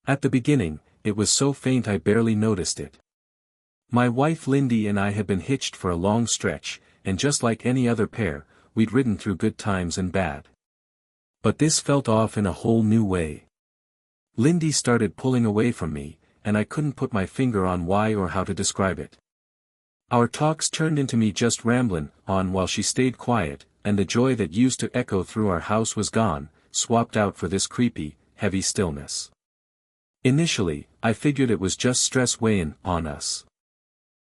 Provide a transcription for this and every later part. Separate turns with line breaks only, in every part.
At the beginning, it was so faint I barely noticed it. My wife Lindy and I had been hitched for a long stretch, and just like any other pair, we'd ridden through good times and bad. But this felt off in a whole new way. Lindy started pulling away from me, and I couldn't put my finger on why or how to describe it. Our talks turned into me just rambling on while she stayed quiet, and the joy that used to echo through our house was gone, swapped out for this creepy, heavy stillness. Initially, I figured it was just stress weighing on us.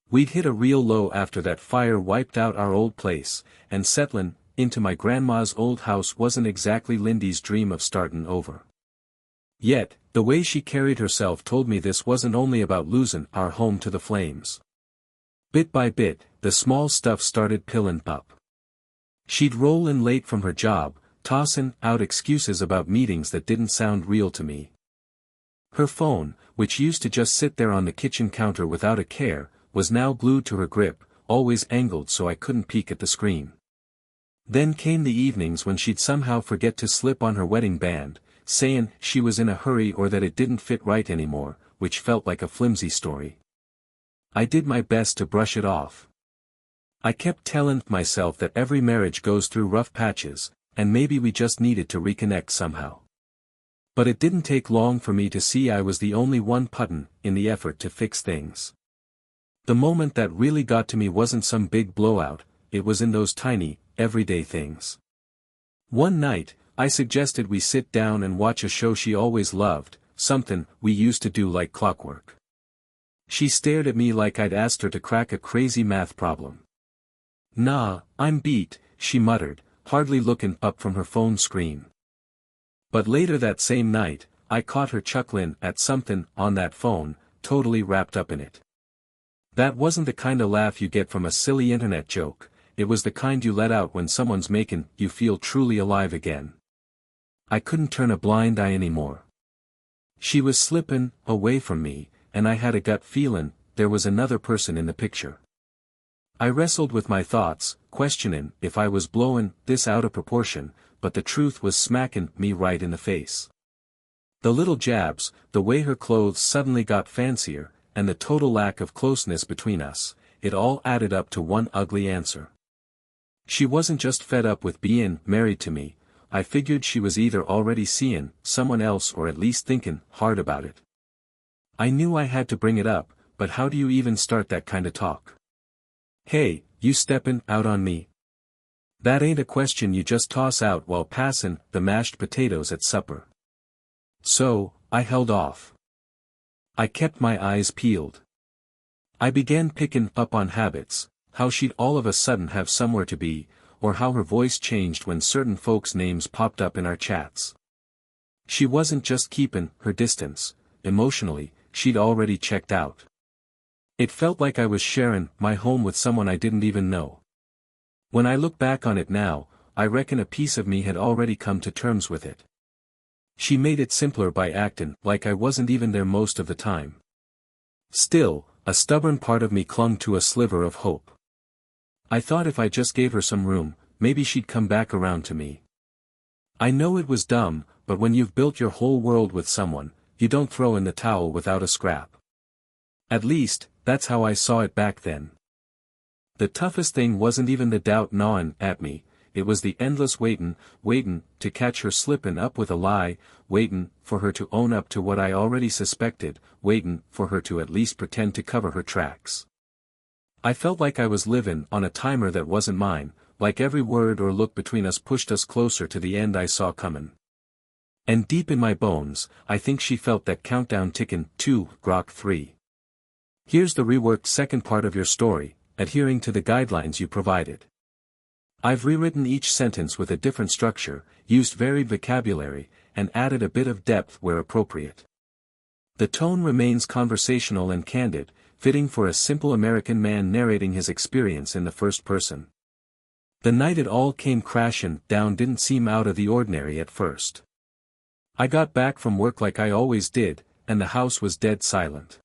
We'd hit a real low after that fire wiped out our old place, and settling into my grandma's old house wasn't exactly Lindy's dream of starting over. Yet, the way she carried herself told me this wasn't only about losing our home to the flames. Bit by bit, the small stuff started piling up. She'd roll in late from her job, tossing out excuses about meetings that didn't sound real to me. Her phone, which used to just sit there on the kitchen counter without a care, was now glued to her grip, always angled so I couldn't peek at the screen. Then came the evenings when she'd somehow forget to slip on her wedding band, saying she was in a hurry or that it didn't fit right anymore, which felt like a flimsy story. I did my best to brush it off. I kept telling myself that every marriage goes through rough patches, and maybe we just needed to reconnect somehow. But it didn't take long for me to see I was the only one putting in the effort to fix things. The moment that really got to me wasn't some big blowout, it was in those tiny, everyday things. One night, I suggested we sit down and watch a show she always loved, something we used to do like clockwork. She stared at me like I'd asked her to crack a crazy math problem. "Nah, I'm beat," she muttered, hardly looking up from her phone screen. But later that same night, I caught her chuckling at something on that phone, totally wrapped up in it. That wasn't the kind of laugh you get from a silly internet joke, it was the kind you let out when someone's making you feel truly alive again. I couldn't turn a blind eye anymore. She was slipping away from me, and I had a gut feeling there was another person in the picture. I wrestled with my thoughts, questioning if I was blowing this out of proportion, but the truth was smacking me right in the face. The little jabs, the way her clothes suddenly got fancier, and the total lack of closeness between us, it all added up to one ugly answer. She wasn't just fed up with being married to me, I figured she was either already seeing someone else or at least thinking hard about it. I knew I had to bring it up, but how do you even start that kind of talk? "Hey, you steppin' out on me?" That ain't a question you just toss out while passing the mashed potatoes at supper. So, I held off. I kept my eyes peeled. I began picking up on habits, how she'd all of a sudden have somewhere to be, or how her voice changed when certain folks' names popped up in our chats. She wasn't just keeping her distance, emotionally, she'd already checked out. It felt like I was sharing my home with someone I didn't even know. When I look back on it now, I reckon a piece of me had already come to terms with it. She made it simpler by acting like I wasn't even there most of the time. Still, a stubborn part of me clung to a sliver of hope. I thought if I just gave her some room, maybe she'd come back around to me. I know it was dumb, but when you've built your whole world with someone, you don't throw in the towel without a scrap. At least, that's how I saw it back then. The toughest thing wasn't even the doubt gnawing at me, it was the endless waitin' to catch her slippin' up with a lie, waitin' for her to own up to what I already suspected, waitin' for her to at least pretend to cover her tracks. I felt like I was living on a timer that wasn't mine, like every word or look between us pushed us closer to the end I saw comin'. And deep in my bones, I think she felt that countdown tickin' to Grok 3. Here's the reworked second part of your story, adhering to the guidelines you provided. I've rewritten each sentence with a different structure, used varied vocabulary, and added a bit of depth where appropriate. The tone remains conversational and candid, fitting for a simple American man narrating his experience in the first person. The night it all came crashing down didn't seem out of the ordinary at first. I got back from work like I always did, and the house was dead silent.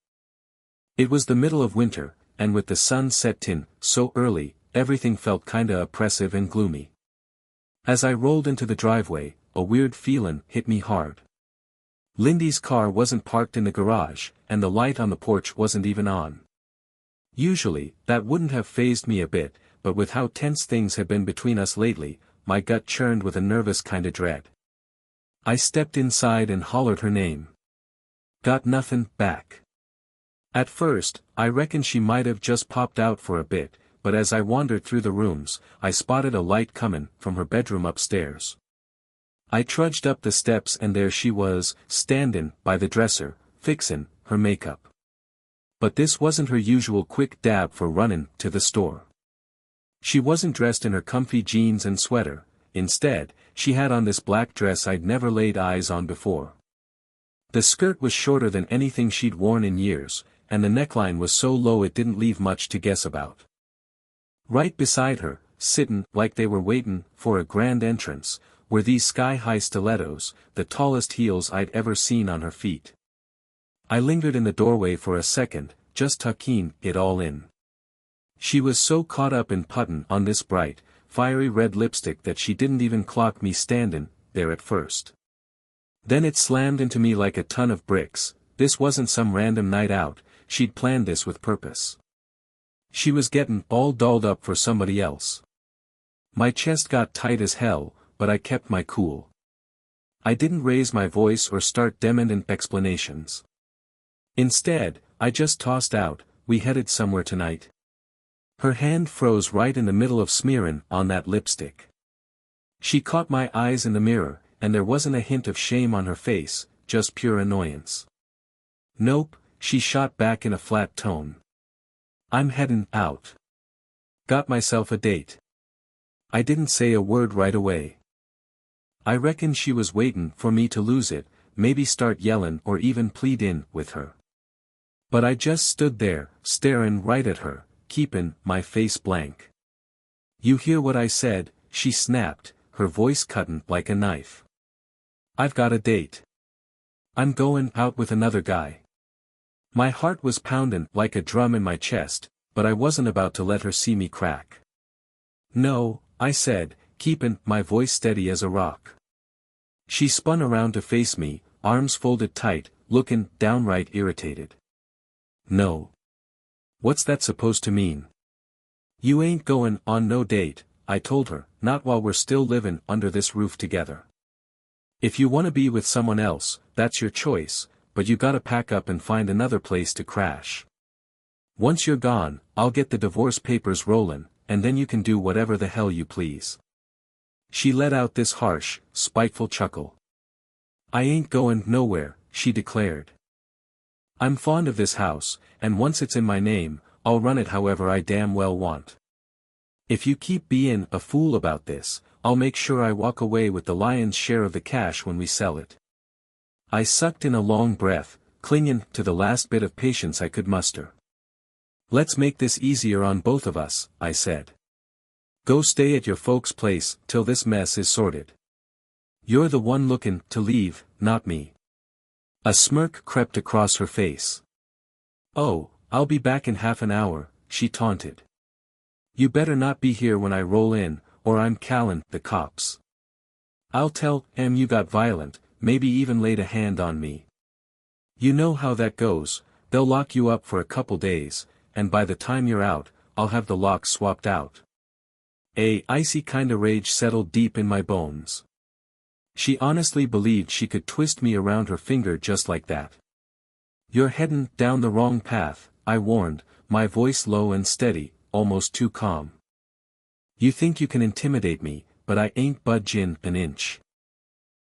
It was the middle of winter, and with the sun set in so early, everything felt kinda oppressive and gloomy. As I rolled into the driveway, a weird feeling hit me hard. Lindy's car wasn't parked in the garage, and the light on the porch wasn't even on. Usually, that wouldn't have fazed me a bit, but with how tense things had been between us lately, my gut churned with a nervous kind of dread. I stepped inside and hollered her name. Got nothing back. At first, I reckoned she might have just popped out for a bit, but as I wandered through the rooms, I spotted a light comin' from her bedroom upstairs. I trudged up the steps and there she was, standin' by the dresser, fixin' her makeup. But this wasn't her usual quick dab for runnin' to the store. She wasn't dressed in her comfy jeans and sweater, instead, she had on this black dress I'd never laid eyes on before. The skirt was shorter than anything she'd worn in years, and the neckline was so low it didn't leave much to guess about. Right beside her, sittin' like they were waitin' for a grand entrance, were these sky-high stilettos, the tallest heels I'd ever seen on her feet. I lingered in the doorway for a second, just tucking it all in. She was so caught up in puttin' on this bright, fiery red lipstick that she didn't even clock me standin' there at first. Then it slammed into me like a ton of bricks. This wasn't some random night out, she'd planned this with purpose. She was gettin' all dolled up for somebody else. My chest got tight as hell, but I kept my cool. I didn't raise my voice or start demanding explanations. Instead, I just tossed out, "We headed somewhere tonight?" Her hand froze right in the middle of smearing on that lipstick. She caught my eyes in the mirror, and there wasn't a hint of shame on her face, just pure annoyance. "Nope," she shot back in a flat tone. "I'm headin' out. Got myself a date." I didn't say a word right away. I reckon she was waitin' for me to lose it, maybe start yellin' or even plead in with her. But I just stood there, staring right at her, keepin' my face blank. "You hear what I said?" she snapped, her voice cuttin' like a knife. "I've got a date. I'm goin' out with another guy." My heart was poundin' like a drum in my chest, but I wasn't about to let her see me crack. "No," I said, keepin' my voice steady as a rock. She spun around to face me, arms folded tight, lookin' downright irritated. "No. What's that supposed to mean?" "You ain't goin' on no date," I told her, "not while we're still livin' under this roof together. If you wanna be with someone else, that's your choice, but you gotta pack up and find another place to crash. Once you're gone, I'll get the divorce papers rollin', and then you can do whatever the hell you please." She let out this harsh, spiteful chuckle. "I ain't goin' nowhere," she declared. "I'm fond of this house, and once it's in my name, I'll run it however I damn well want. If you keep bein' a fool about this, I'll make sure I walk away with the lion's share of the cash when we sell it." I sucked in a long breath, clinging to the last bit of patience I could muster. "Let's make this easier on both of us," I said. "Go stay at your folks' place till this mess is sorted. You're the one looking to leave, not me." A smirk crept across her face. "Oh, I'll be back in half an hour," she taunted. "You better not be here when I roll in, or I'm callin' the cops. I'll tell 'em you got violent, maybe even laid a hand on me. You know how that goes, they'll lock you up for a couple days, and by the time you're out, I'll have the locks swapped out." A icy kinda rage settled deep in my bones. She honestly believed she could twist me around her finger just like that. "You're headin' down the wrong path," I warned, my voice low and steady, almost too calm. "You think you can intimidate me, but I ain't budgin' an inch."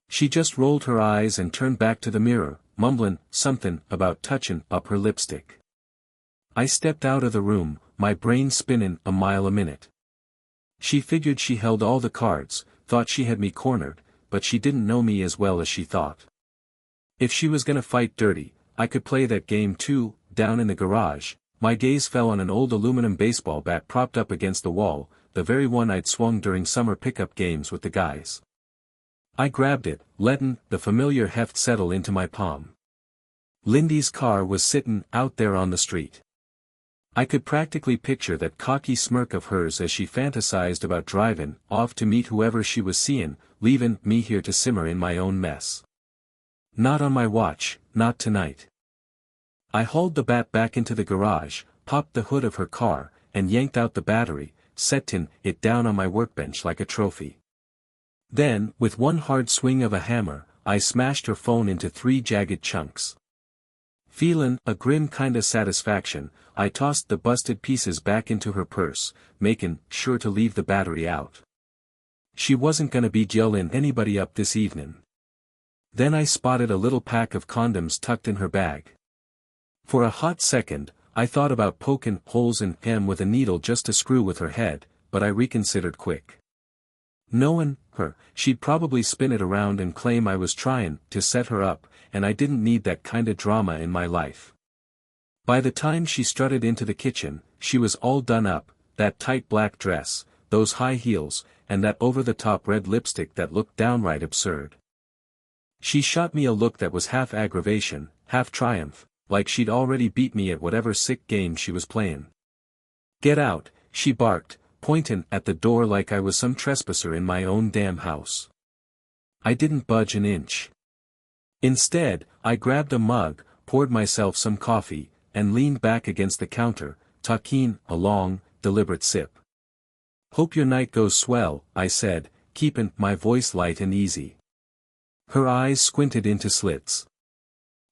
She just rolled her eyes and turned back to the mirror, mumbling something about touching up her lipstick. I stepped out of the room, my brain spinning a mile a minute. She figured she held all the cards, thought she had me cornered, but she didn't know me as well as she thought. If she was gonna fight dirty, I could play that game too. Down in the garage, my gaze fell on an old aluminum baseball bat propped up against the wall, the very one I'd swung during summer pickup games with the guys. I grabbed it, letting the familiar heft settle into my palm. Lindy's car was sitting out there on the street. I could practically picture that cocky smirk of hers as she fantasized about driving off to meet whoever she was seeing, leaving me here to simmer in my own mess. Not on my watch, not tonight. I hauled the bat back into the garage, popped the hood of her car, and yanked out the battery, setting it down on my workbench like a trophy. Then, with one hard swing of a hammer, I smashed her phone into 3 jagged chunks. Feelin' a grim kinda satisfaction, I tossed the busted pieces back into her purse, making sure to leave the battery out. She wasn't gonna be yellin' anybody up this evening. Then I spotted a little pack of condoms tucked in her bag. For a hot second, I thought about poking holes in him with a needle just to screw with her head, but I reconsidered quick. Knowing her, she'd probably spin it around and claim I was trying to set her up, and I didn't need that kinda drama in my life. By the time she strutted into the kitchen, she was all done up, that tight black dress, those high heels, and that over-the-top red lipstick that looked downright absurd. She shot me a look that was half aggravation, half triumph, like she'd already beat me at whatever sick game she was playing. "Get out," she barked, pointing at the door like I was some trespasser in my own damn house. I didn't budge an inch. Instead, I grabbed a mug, poured myself some coffee, and leaned back against the counter, taking a long, deliberate sip. "Hope your night goes swell," I said, keeping my voice light and easy. Her eyes squinted into slits.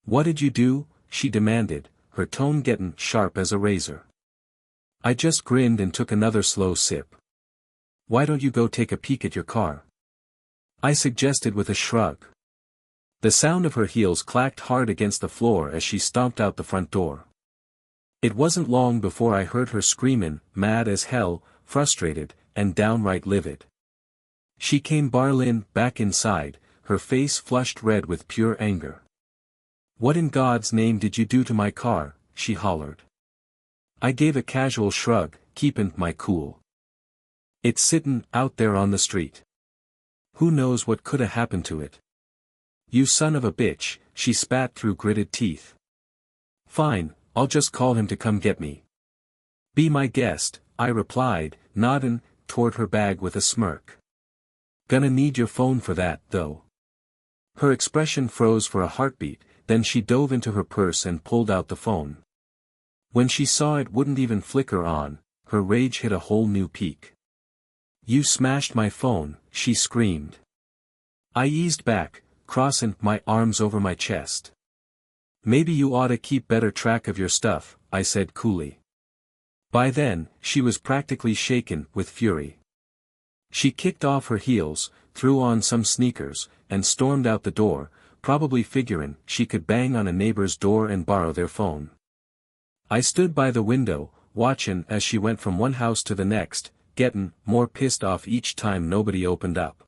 "What did you do?" she demanded, her tone getting sharp as a razor. I just grinned and took another slow sip. "Why don't you go take a peek at your car?" I suggested with a shrug. The sound of her heels clacked hard against the floor as she stomped out the front door. It wasn't long before I heard her screaming, mad as hell, frustrated, and downright livid. She came barreling back inside, her face flushed red with pure anger. "What in God's name did you do to my car?" she hollered. I gave a casual shrug, keeping my cool. "It's sittin' out there on the street. Who knows what coulda happened to it?" "You son of a bitch," she spat through gritted teeth. "Fine, I'll just call him to come get me." "Be my guest," I replied, nodding toward her bag with a smirk. "Gonna need your phone for that, though." Her expression froze for a heartbeat, then she dove into her purse and pulled out the phone. When she saw it wouldn't even flicker on, her rage hit a whole new peak. "You smashed my phone," she screamed. I eased back, crossing my arms over my chest. "Maybe you oughta keep better track of your stuff," I said coolly. By then, she was practically shaken with fury. She kicked off her heels, threw on some sneakers, and stormed out the door, probably figuring she could bang on a neighbor's door and borrow their phone. I stood by the window, watching as she went from one house to the next, getting more pissed off each time nobody opened up.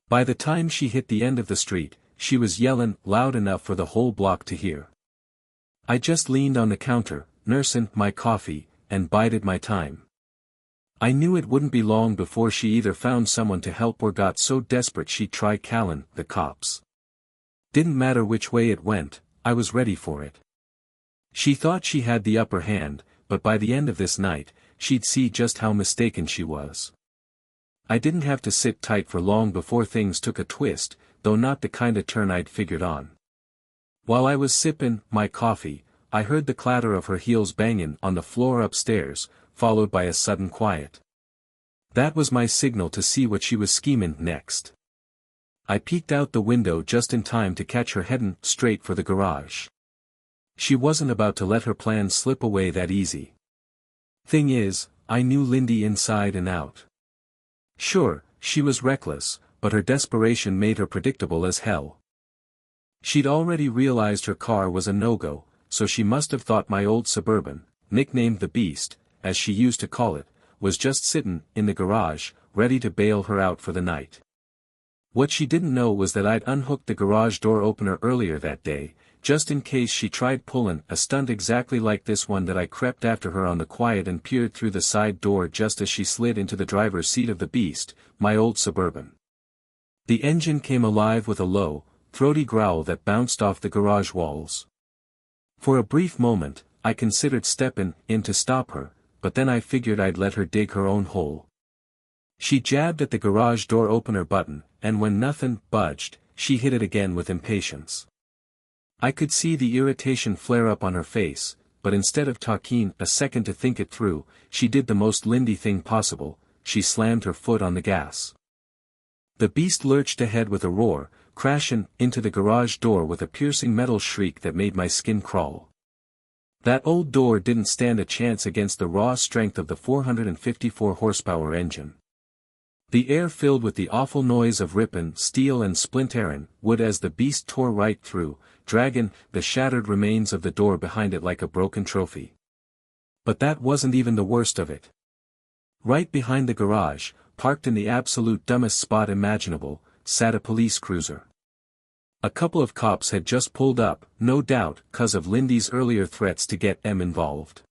By the time she hit the end of the street, she was yelling loud enough for the whole block to hear. I just leaned on the counter, nursing my coffee, and bided my time. I knew it wouldn't be long before she either found someone to help or got so desperate she'd try calling the cops. Didn't matter which way it went, I was ready for it. She thought she had the upper hand, but by the end of this night, she'd see just how mistaken she was. I didn't have to sit tight for long before things took a twist, though not the kinda turn I'd figured on. While I was sipping my coffee, I heard the clatter of her heels banging on the floor upstairs, followed by a sudden quiet. That was my signal to see what she was scheming next. I peeked out the window just in time to catch her heading straight for the garage. She wasn't about to let her plan slip away that easy. Thing is, I knew Lindy inside and out. Sure, she was reckless, but her desperation made her predictable as hell. She'd already realized her car was a no-go, so she must have thought my old Suburban, nicknamed the Beast, as she used to call it, was just sitting in the garage, ready to bail her out for the night. What she didn't know was that I'd unhooked the garage door opener earlier that day, just in case she tried pulling a stunt exactly like this one. That I crept after her on the quiet and peered through the side door just as she slid into the driver's seat of the Beast, my old Suburban. The engine came alive with a low, throaty growl that bounced off the garage walls. For a brief moment, I considered stepping in to stop her, but then I figured I'd let her dig her own hole. She jabbed at the garage door opener button, and when nothing budged, she hit it again with impatience. I could see the irritation flare up on her face, but instead of taking a second to think it through, she did the most Lindy thing possible, she slammed her foot on the gas. The beast lurched ahead with a roar, crashing into the garage door with a piercing metal shriek that made my skin crawl. That old door didn't stand a chance against the raw strength of the 454 horsepower engine. The air filled with the awful noise of ripping steel and splintering wood as the beast tore right through, dragging the shattered remains of the door behind it like a broken trophy. But that wasn't even the worst of it. Right behind the garage, parked in the absolute dumbest spot imaginable, sat a police cruiser. A couple of cops had just pulled up, no doubt, 'cause of Lindy's earlier threats to get them involved.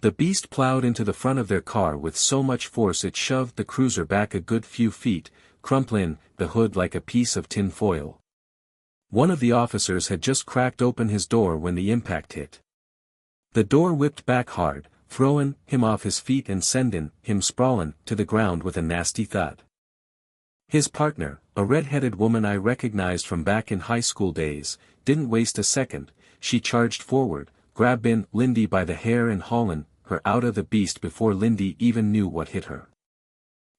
The beast plowed into the front of their car with so much force it shoved the cruiser back a good few feet, crumpling the hood like a piece of tin foil. One of the officers had just cracked open his door when the impact hit. The door whipped back hard, throwing him off his feet and sending him sprawling to the ground with a nasty thud. His partner, a red-headed woman I recognized from back in high school days, didn't waste a second. She charged forward, grabbing Lindy by the hair and hauling her out of the beast before Lindy even knew what hit her.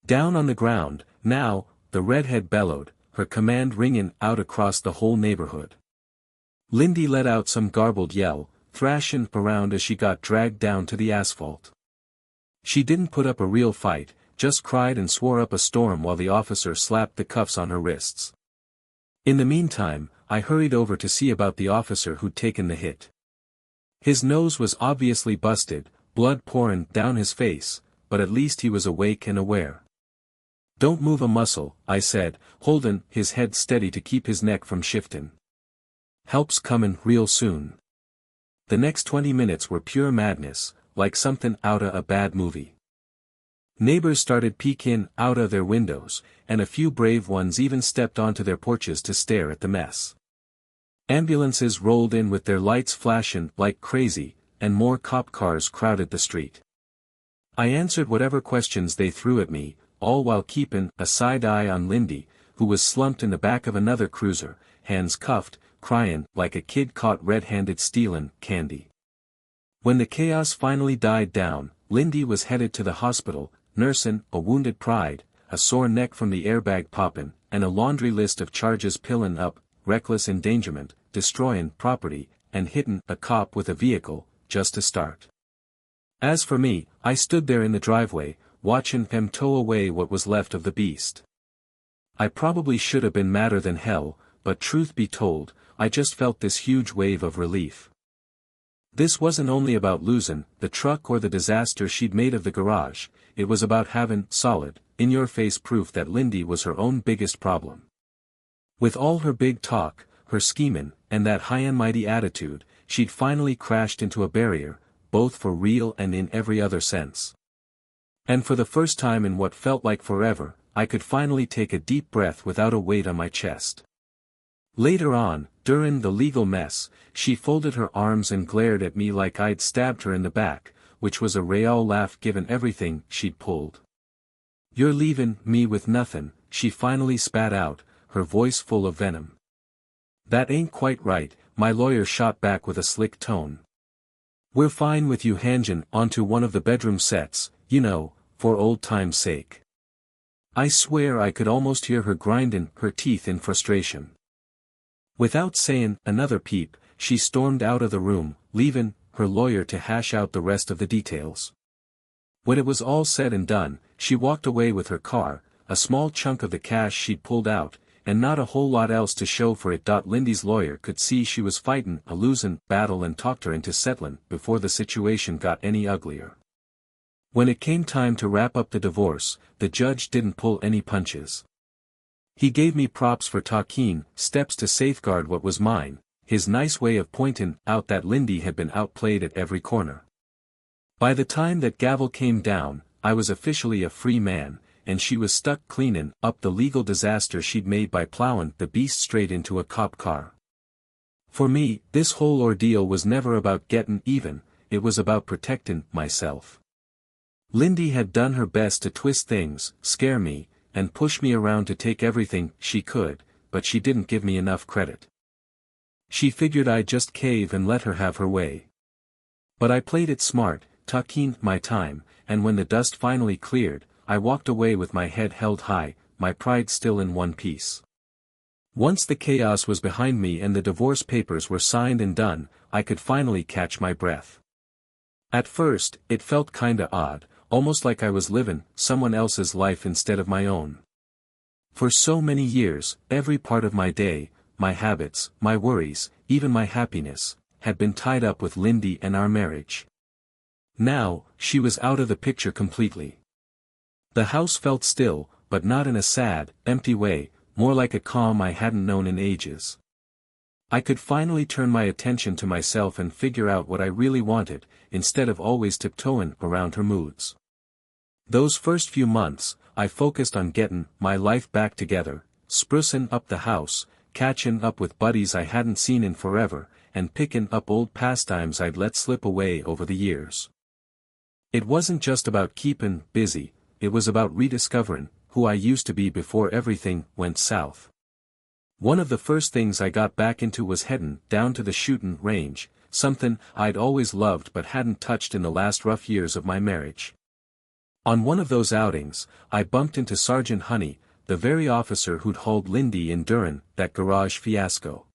Down on the ground, now, the redhead bellowed, her command ringing out across the whole neighborhood. Lindy let out some garbled yell, thrashing around as she got dragged down to the asphalt. She didn't put up a real fight, just cried and swore up a storm while the officer slapped the cuffs on her wrists. In the meantime, I hurried over to see about the officer who'd taken the hit. His nose was obviously busted, blood pouring down his face, but at least he was awake and aware. "Don't move a muscle," I said, holding his head steady to keep his neck from shifting. "Help's comin' real soon." The next 20 minutes were pure madness, like something outta a bad movie. Neighbors started peeking out of their windows, and a few brave ones even stepped onto their porches to stare at the mess. Ambulances rolled in with their lights flashing like crazy, and more cop cars crowded the street. I answered whatever questions they threw at me, all while keeping a side eye on Lindy, who was slumped in the back of another cruiser, hands cuffed, crying like a kid caught red-handed stealing candy. When the chaos finally died down, Lindy was headed to the hospital, nursing a wounded pride, a sore neck from the airbag popping, and a laundry list of charges piling up: reckless endangerment, destroying property, and hitting a cop with a vehicle, just to start. As for me, I stood there in the driveway, watching them tow away what was left of the beast. I probably should have been madder than hell, but truth be told, I just felt this huge wave of relief. This wasn't only about losing the truck or the disaster she'd made of the garage, it was about having solid, in-your-face proof that Lindy was her own biggest problem. With all her big talk, her scheming, and that high and mighty attitude, she'd finally crashed into a barrier, both for real and in every other sense. And for the first time in what felt like forever, I could finally take a deep breath without a weight on my chest. Later on, during the legal mess, she folded her arms and glared at me like I'd stabbed her in the back, which was a real laugh given everything she'd pulled. "You're leaving me with nothing," she finally spat out, her voice full of venom. "That ain't quite right," my lawyer shot back with a slick tone. "We're fine with you hanging onto one of the bedroom sets, you know, for old time's sake." I swear I could almost hear her grinding her teeth in frustration. Without saying another peep, she stormed out of the room, leaving her lawyer to hash out the rest of the details. When it was all said and done, she walked away with her car, a small chunk of the cash she'd pulled out, and not a whole lot else to show for it. Lindy's lawyer could see she was fighting a losing battle and talked her into settling before the situation got any uglier. When it came time to wrap up the divorce, the judge didn't pull any punches. He gave me props for taking steps to safeguard what was mine, his nice way of pointing out that Lindy had been outplayed at every corner. By the time that gavel came down, I was officially a free man, and she was stuck cleaning up the legal disaster she'd made by plowing the beast straight into a cop car. For me, this whole ordeal was never about getting even, it was about protecting myself. Lindy had done her best to twist things, scare me, and push me around to take everything she could, but she didn't give me enough credit. She figured I'd just cave and let her have her way. But I played it smart, taking my time, and when the dust finally cleared, I walked away with my head held high, my pride still in one piece. Once the chaos was behind me and the divorce papers were signed and done, I could finally catch my breath. At first, it felt kinda odd, almost like I was living someone else's life instead of my own. For so many years, every part of my day, my habits, my worries, even my happiness, had been tied up with Lindy and our marriage. Now, she was out of the picture completely. The house felt still, but not in a sad, empty way, more like a calm I hadn't known in ages. I could finally turn my attention to myself and figure out what I really wanted, instead of always tiptoeing around her moods. Those first few months, I focused on getting my life back together, sprucing up the house, catching up with buddies I hadn't seen in forever, and picking up old pastimes I'd let slip away over the years. It wasn't just about keeping busy, it was about rediscovering who I used to be before everything went south. One of the first things I got back into was heading down to the shooting range, something I'd always loved but hadn't touched in the last rough years of my marriage. On one of those outings, I bumped into Sergeant Honey, the very officer who'd hauled Lindy in during that garage fiasco.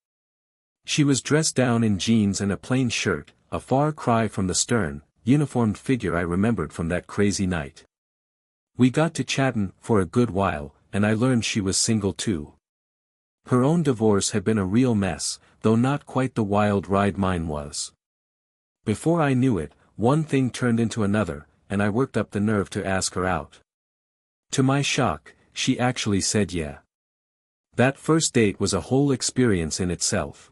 She was dressed down in jeans and a plain shirt, a far cry from the stern, uniformed figure I remembered from that crazy night. We got to chatting for a good while, and I learned she was single too. Her own divorce had been a real mess, though not quite the wild ride mine was. Before I knew it, one thing turned into another, and I worked up the nerve to ask her out. To my shock, she actually said yeah. That first date was a whole experience in itself.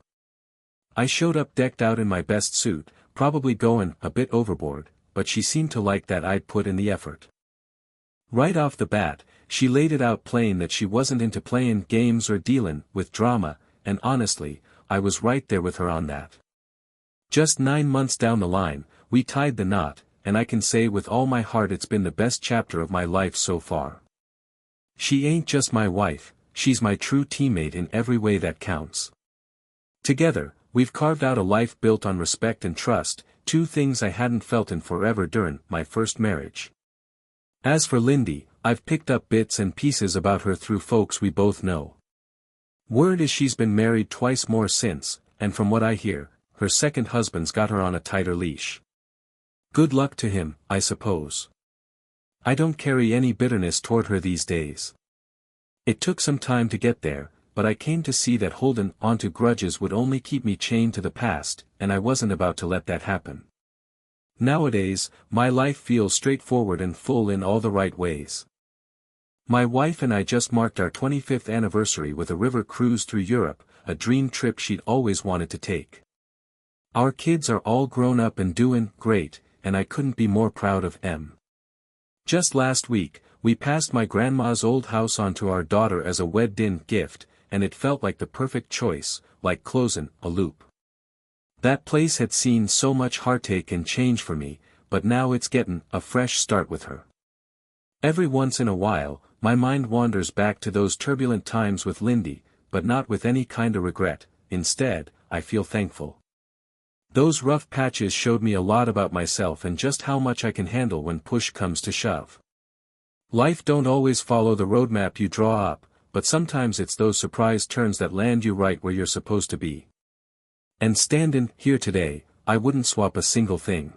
I showed up decked out in my best suit, probably going a bit overboard, but she seemed to like that I'd put in the effort. Right off the bat, she laid it out plain that she wasn't into playing games or dealing with drama, and honestly, I was right there with her on that. Just 9 months down the line, we tied the knot, and I can say with all my heart it's been the best chapter of my life so far. She ain't just my wife, she's my true teammate in every way that counts. Together, we've carved out a life built on respect and trust, two things I hadn't felt in forever during my first marriage. As for Lindy, I've picked up bits and pieces about her through folks we both know. Word is she's been married twice more since, and from what I hear, her second husband's got her on a tighter leash. Good luck to him, I suppose. I don't carry any bitterness toward her these days. It took some time to get there, but I came to see that holding onto grudges would only keep me chained to the past, and I wasn't about to let that happen. Nowadays, my life feels straightforward and full in all the right ways. My wife and I just marked our 25th anniversary with a river cruise through Europe, a dream trip she'd always wanted to take. Our kids are all grown up and doing great, and I couldn't be more proud of them. Just last week, we passed my grandma's old house on to our daughter as a wedding gift, and it felt like the perfect choice, like closing a loop. That place had seen so much heartache and change for me, but now it's getting a fresh start with her. Every once in a while, my mind wanders back to those turbulent times with Lindy, but not with any kind of regret. Instead, I feel thankful. Those rough patches showed me a lot about myself and just how much I can handle when push comes to shove. Life don't always follow the roadmap you draw up, but sometimes it's those surprise turns that land you right where you're supposed to be. And standing here today, I wouldn't swap a single thing.